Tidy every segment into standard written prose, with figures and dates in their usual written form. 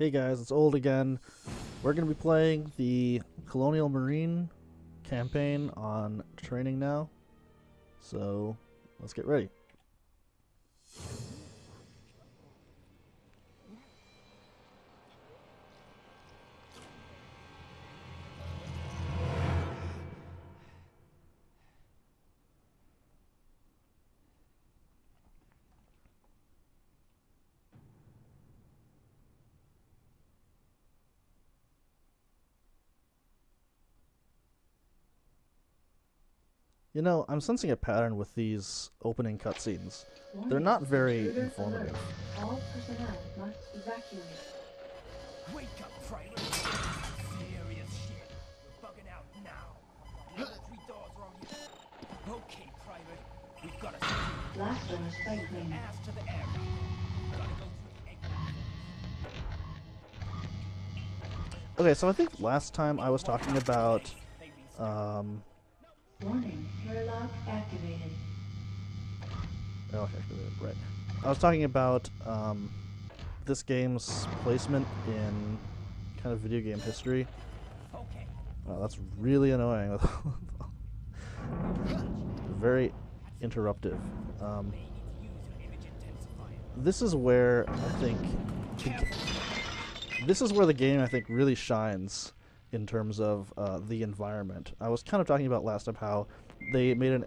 Hey guys, it's Old again. We're going to be playing the Colonial Marine campaign on training now. So, let's get ready. You know, I'm sensing a pattern with these opening cutscenes. They're Warning. not very Intruders alert. informative. All personnel must evacuate. Wake up, Private! Serious shit. We're bugging out now. The other three doors are on you. Okay, Private. We've got to Blast doors flight plane. ass to the area. Gotta go through exit. Okay, so I think last time I was talking about, Warning. Airlock activated. okay, right. I was talking about, this game's placement in kind of video game history. Okay. Wow, that's really annoying. Very interruptive. This is where I think the game I think really shines in terms of the environment. I was kind of talking about last time how they made an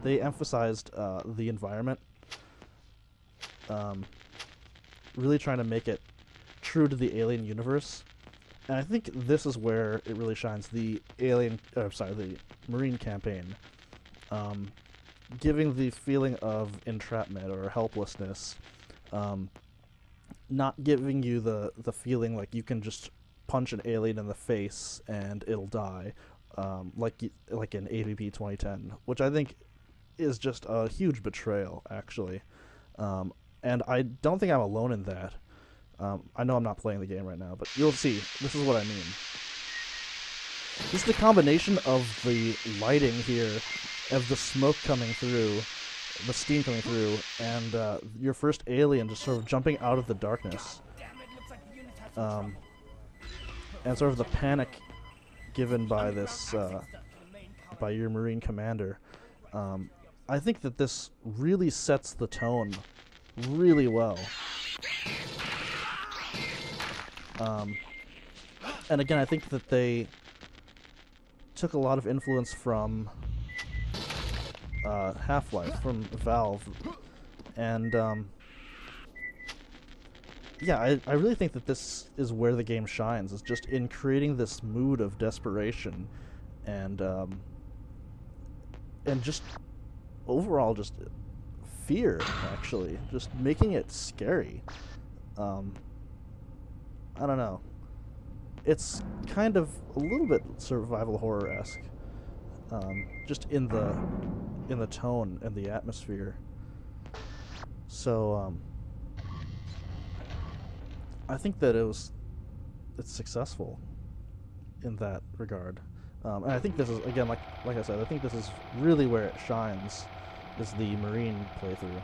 they emphasized the environment, really trying to make it true to the Alien universe. And I think this is where it really shines. The the Marine campaign, giving the feeling of entrapment or helplessness, not giving you the feeling like you can just punch an alien in the face and it'll die, like in AVP 2010, which I think is just a huge betrayal, actually. And I don't think I'm alone in that. I know I'm not playing the game right now, but you'll see. This is what I mean. Just the combination of the lighting here, of the smoke coming through, the steam coming through, and your first alien just sort of jumping out of the darkness. And sort of the panic given by this, by your Marine commander. I think that this really sets the tone really well. And again, I think that they took a lot of influence from Half-Life, from Valve, and yeah, I really think that this is where the game shines, is just in creating this mood of desperation, and just overall just fear, actually, just making it scary. I don't know. It's kind of a little bit survival horror-esque, just in the tone and the atmosphere. So I think that it's successful in that regard, and I think this is, again, like I said, I think this is really where it shines, is the Marine playthrough.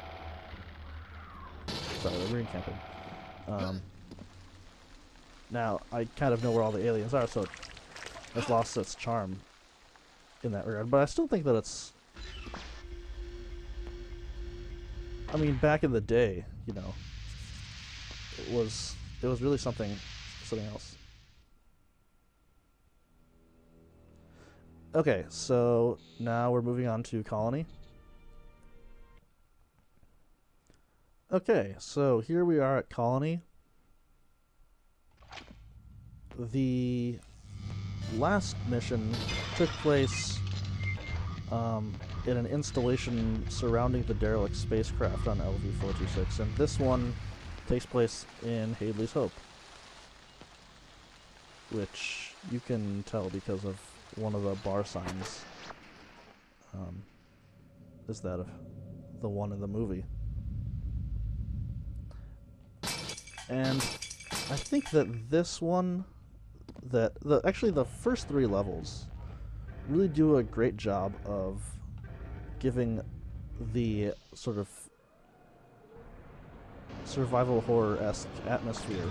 Sorry, the Marine campaign. Now, I kind of know where all the aliens are, so it's lost its charm in that regard. But I still think that it's... I mean, back in the day, you know, it was really something else. Okay, so now we're moving on to Colony. Okay, so here we are at Colony. The last mission took place in an installation surrounding the Derelict spacecraft on LV-426, and this one takes place in Hadley's Hope, which you can tell because of one of the bar signs, is that of the one in the movie. And I think that this one, actually the first three levels really do a great job of giving the sort survival horror-esque atmosphere.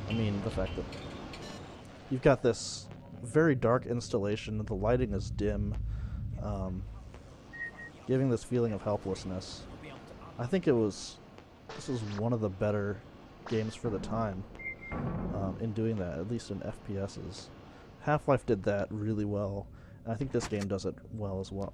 I mean, the fact that you've got this very dark installation, the lighting is dim, giving this feeling of helplessness. I think this was one of the better games for the time in doing that, at least in FPSs. Half-Life did that really well, and I think this game does it well as well.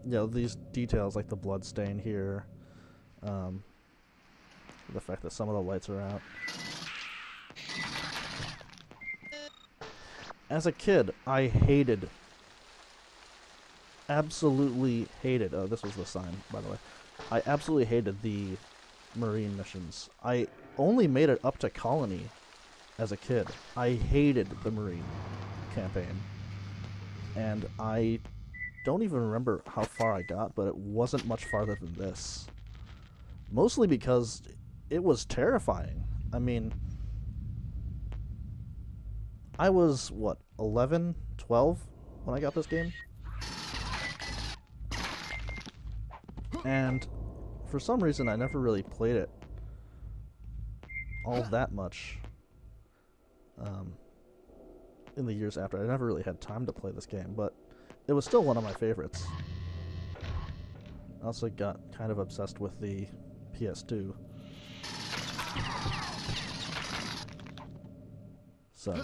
You know, these details like the blood stain here, the fact that some of the lights are out. As a kid, I absolutely hated, oh, this was the sign, by the way. I absolutely hated the Marine missions. I only made it up to Colony as a kid. I hated the Marine campaign. And I don't even remember how far I got, but it wasn't much farther than this. Mostly because it was terrifying. I mean, I was, what, 11, 12 when I got this game? And for some reason, I never really played it all that much in the years after. I never really had time to play this game, but it was still one of my favorites. I also got kind of obsessed with the PS2. So,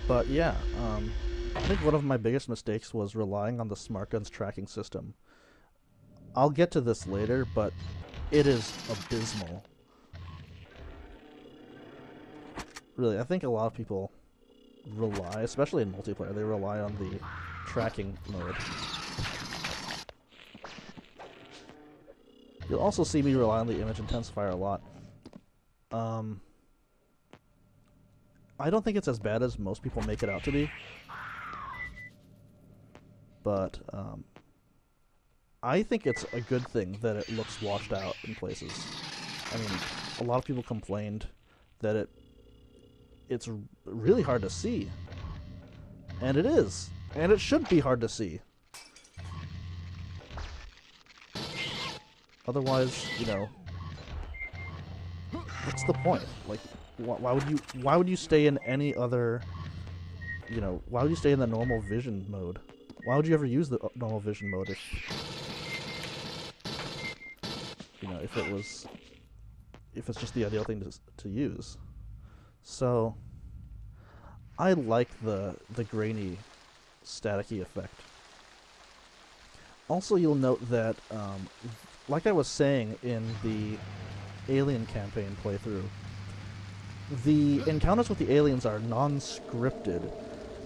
but yeah, I think one of my biggest mistakes was relying on the Smart Guns tracking system. I'll get to this later, but it is abysmal. Really, I think a lot of people rely, especially in multiplayer, they rely on the tracking mode. You'll also see me rely on the image intensifier a lot. I don't think it's as bad as most people make it out to be. But, I think it's a good thing that it looks washed out in places. I mean, a lot of people complained that it's really hard to see. And it is. And it should be hard to see. Otherwise, you know, what's the point? Like, why would you stay in any other, you know, why would you stay in the normal vision mode? Why would you ever use the normal vision mode if, you know, if it's just the ideal thing to use? So, I like the grainy, staticky effect. Also, you'll note that, like I was saying in the Alien campaign playthrough, the encounters with the aliens are non-scripted.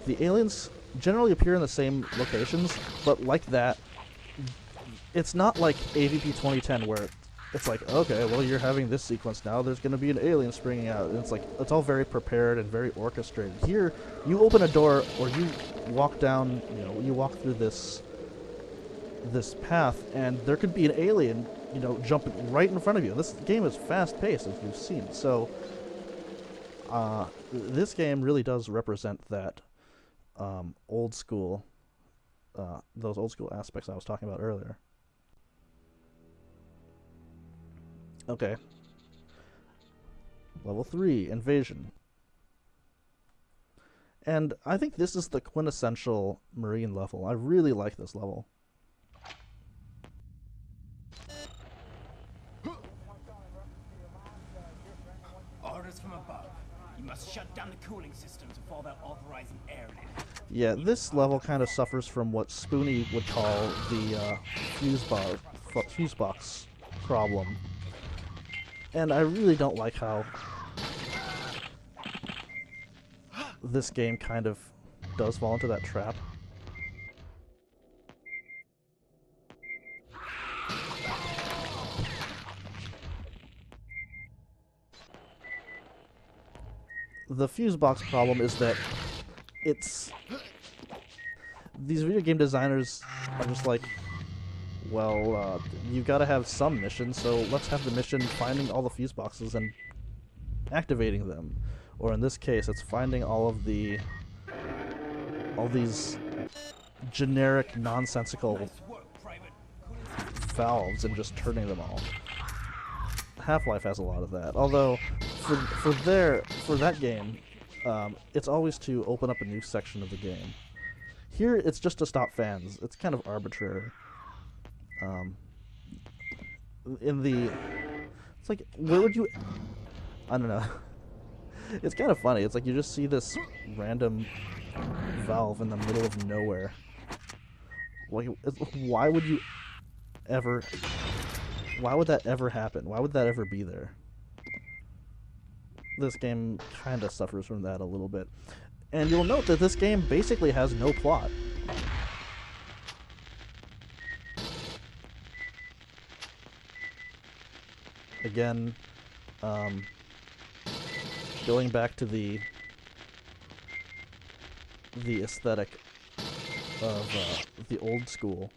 The aliens generally appear in the same locations, but like that, it's not like AVP 2010 where it's like, okay, well, you're having this sequence now, there's going to be an alien springing out. And it's like, it's all very prepared and very orchestrated. Here, you open a door, or you walk down, you know, you walk through this path, and there could be an alien, you know, jumping right in front of you. This game is fast-paced, as you've seen. So, this game really does represent that old school, those old school aspects I was talking about earlier. Okay. Level 3, Invasion. And I think this is the quintessential Marine level. I really like this level. Orders from above. You must shut down the cooling systems before they'll authorize an airlift. Yeah, this level kind of suffers from what Spoony would call the fuse box problem. And I really don't like how this game kind of does fall into that trap. The fuse box problem is that these video game designers are just like, well, you gotta have some mission, so let's have the mission finding all the fuse boxes and activating them. Or in this case, it's finding all these generic, nonsensical valves and just turning them all. Half-Life has a lot of that. Although, for that game, it's always to open up a new section of the game. Here, it's just to stop fans. It's kind of arbitrary. It's like, where would you... I don't know. It's kind of funny. It's like you just see this random valve in the middle of nowhere. Like, why would you ever... Why would that ever happen? Why would that ever be there? This game kind of suffers from that a little bit. And you'll note that this game basically has no plot. Again, going back to the aesthetic of the old school.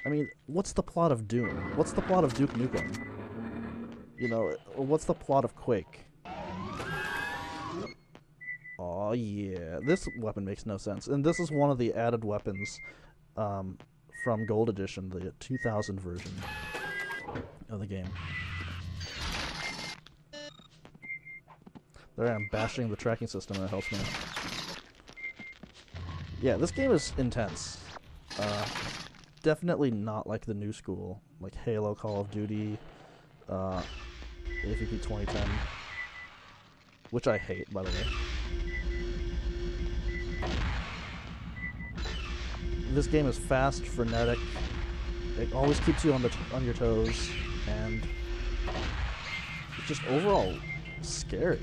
I mean, what's the plot of Doom? What's the plot of Duke Nukem? You know, what's the plot of Quake? Oh yeah, this weapon makes no sense. And this is one of the added weapons from Gold Edition, the 2000 version of the game. There I am bashing the tracking system and it helps me. Yeah, this game is intense. Definitely not like the new school, like Halo, Call of Duty, AVP 2010, which I hate, by the way. This game is fast, frenetic. It always keeps you on your toes, and it's just overall scary.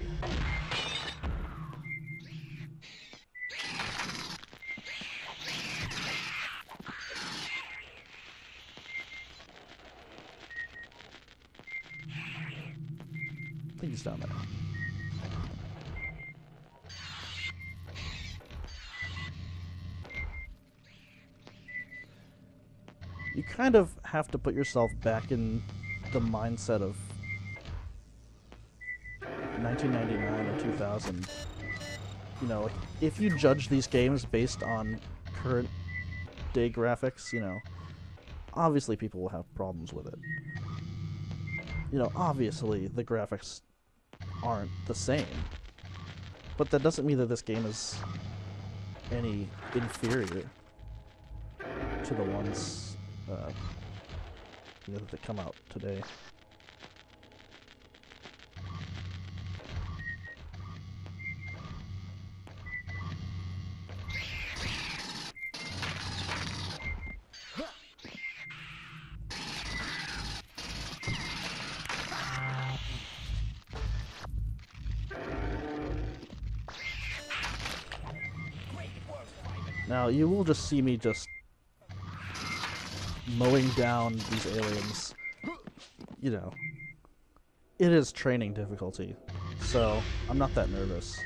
I think he's down there. You kind of have to put yourself back in the mindset of 1999 or 2000. You know, if you judge these games based on current day graphics, you know, obviously people will have problems with it. You know, obviously the graphics aren't the same. But that doesn't mean that this game is any inferior to the ones you know, that come out today. Now, you will just see me just mowing down these aliens. You know, it is training difficulty, so I'm not that nervous.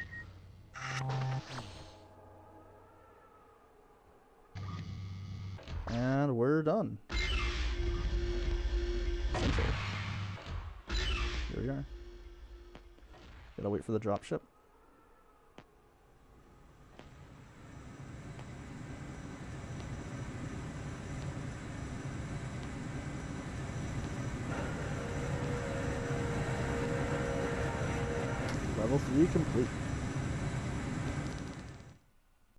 And we're done. Essentially. Here we are. Gotta wait for the dropship. Level 3 complete.